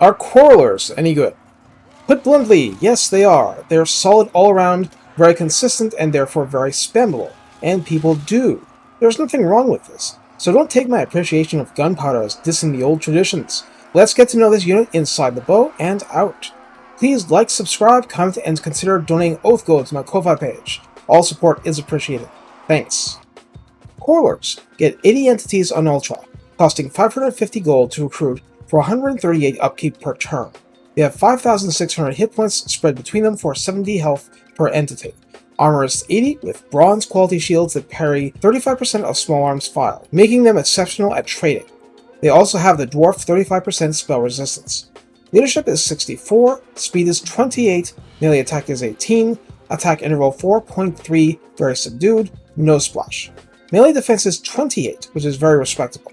Are Quarrelers any good? Put bluntly, yes they are. They're solid all around, very consistent, and therefore very spammable. And people do. There's nothing wrong with this. So don't take my appreciation of gunpowder as dissing the old traditions. Let's get to know this unit inside the bow and out. Please like, subscribe, comment, and consider donating Oath Gold to my Ko-Fi page. All support is appreciated. Thanks. Quarrelers get 80 entities on Ultra, costing 550 gold to recruit for 138 upkeep per turn. They have 5,600 hit points spread between them for 70 health per entity. Armor is 80 with bronze quality shields that parry 35% of small arms fire, making them exceptional at trading. They also have the Dwarf 35% spell resistance. Leadership is 64, speed is 28, melee attack is 18, attack interval 4.3, very subdued, no splash. Melee defense is 28, which is very respectable.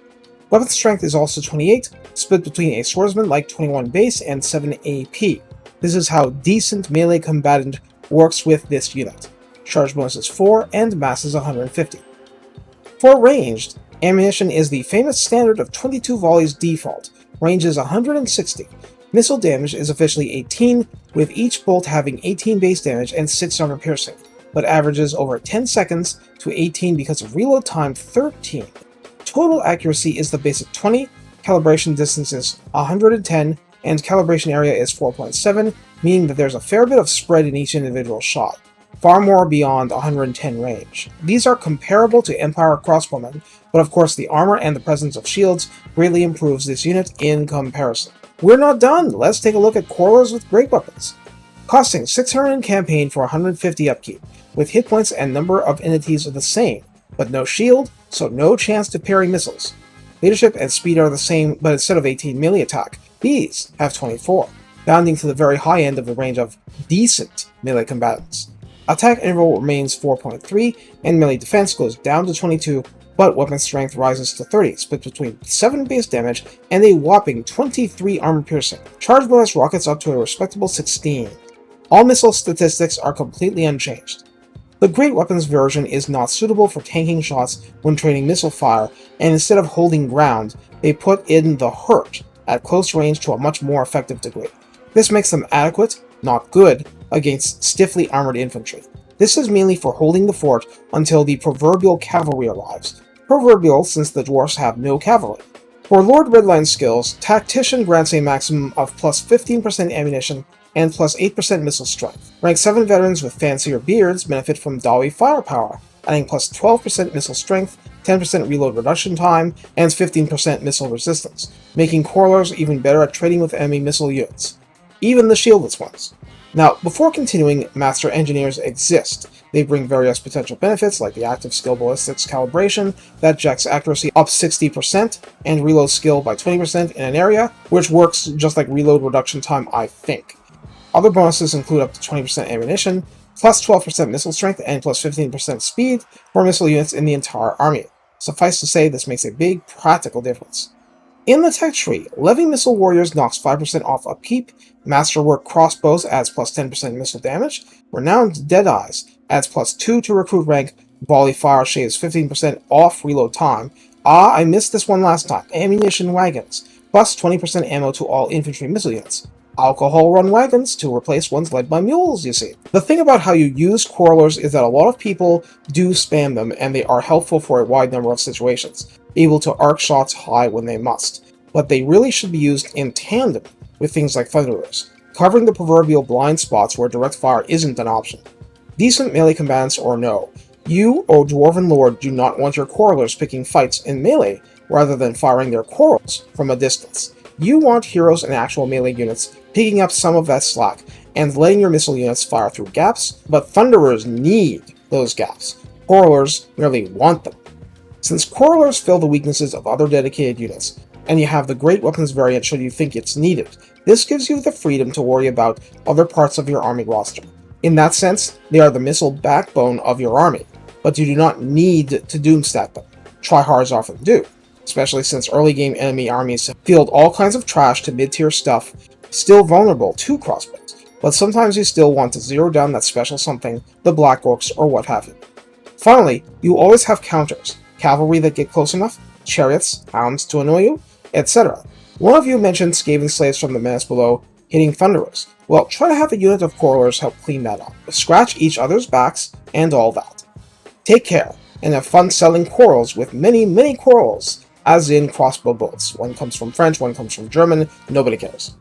Weapon strength is also 28, split between a swordsman like 21 base and 7 AP. This is how decent melee combatant works with this unit. Charge bonus is 4 and mass is 150. For ranged, ammunition is the famous standard of 22 volleys default. Range is 160. Missile damage is officially 18, with each bolt having 18 base damage and 6 armor piercing, but averages over 10 seconds to 18 because of reload time 13. Total accuracy is the basic 20, calibration distance is 110, and calibration area is 4.7, meaning that there's a fair bit of spread in each individual shot, far more beyond 110 range. These are comparable to Empire crossbowmen, but of course the armor and the presence of shields greatly improves this unit in comparison. We're not done! Let's take a look at Quarrelers with great weapons. Costing 600 in campaign for 150 upkeep, with hit points and number of entities are the same, but no shield, so no chance to parry missiles. Leadership and speed are the same, but instead of 18 melee attack, these have 24, bounding to the very high end of the range of decent melee combatants. Attack interval remains 4.3, and melee defense goes down to 22, but weapon strength rises to 30, split between 7 base damage and a whopping 23 armor piercing. Charge bonus rockets up to a respectable 16. All missile statistics are completely unchanged. The Great Weapons version is not suitable for tanking shots when training missile fire, and instead of holding ground, they put in the hurt at close range to a much more effective degree. This makes them adequate, not good, against stiffly armored infantry. This is mainly for holding the fort until the proverbial cavalry arrives. Proverbial since the dwarfs have no cavalry. For Lord Redline skills, Tactician grants a maximum of plus 15% ammunition and plus 8% missile strength. Rank 7 veterans with fancier beards benefit from Dawi firepower, adding plus 12% missile strength, 10% reload reduction time, and 15% missile resistance, making Quarrelers even better at trading with enemy missile units, even the shieldless ones. Now, before continuing, Master Engineers exist. They bring various potential benefits like the active skill ballistics calibration that jacks accuracy up 60% and reload skill by 20% in an area, which works just like reload reduction time, I think. Other bonuses include up to 20% ammunition, plus 12% missile strength, and plus 15% speed for missile units in the entire army. Suffice to say, this makes a big practical difference. In the tech tree, Levy Missile Warriors knocks 5% off upkeep, Masterwork Crossbows adds plus 10% missile damage, Renowned Deadeyes adds plus 2 to recruit rank, Volley Fire shaves 15% off reload time. I missed this one last time. Ammunition Wagons, plus 20% ammo to all infantry missile units. Alcohol run wagons to replace ones led by mules, you see. The thing about how you use Quarrelers is that a lot of people do spam them, and they are helpful for a wide number of situations, able to arc shots high when they must. But they really should be used in tandem with things like Thunderers, covering the proverbial blind spots where direct fire isn't an option. Decent melee combatants or no, you, O Dwarven Lord, do not want your Quarrelers picking fights in melee rather than firing their quarrels from a distance. You want heroes and actual melee units picking up some of that slack and letting your missile units fire through gaps, but Thunderers need those gaps. Quarrelers merely want them. Since Quarrelers fill the weaknesses of other dedicated units, and you have the Great Weapons variant should you think it's needed, this gives you the freedom to worry about other parts of your army roster. In that sense, they are the missile backbone of your army, but you do not need to doomstack them. Tryhards often do, especially since early game enemy armies field all kinds of trash to mid-tier stuff, still vulnerable to crossbows, but sometimes you still want to zero down that special something, the Black Orcs or what have you. Finally, you always have counters, cavalry that get close enough, chariots, hounds to annoy you, etc. One of you mentioned Skaven slaves from the mass below hitting Thunderers. Well, try to have a unit of Quarrelers help clean that up. Scratch each other's backs and all that. Take care, and have fun selling quarrels with many quarrels, as in crossbow bolts. One comes from French, one comes from German, nobody cares.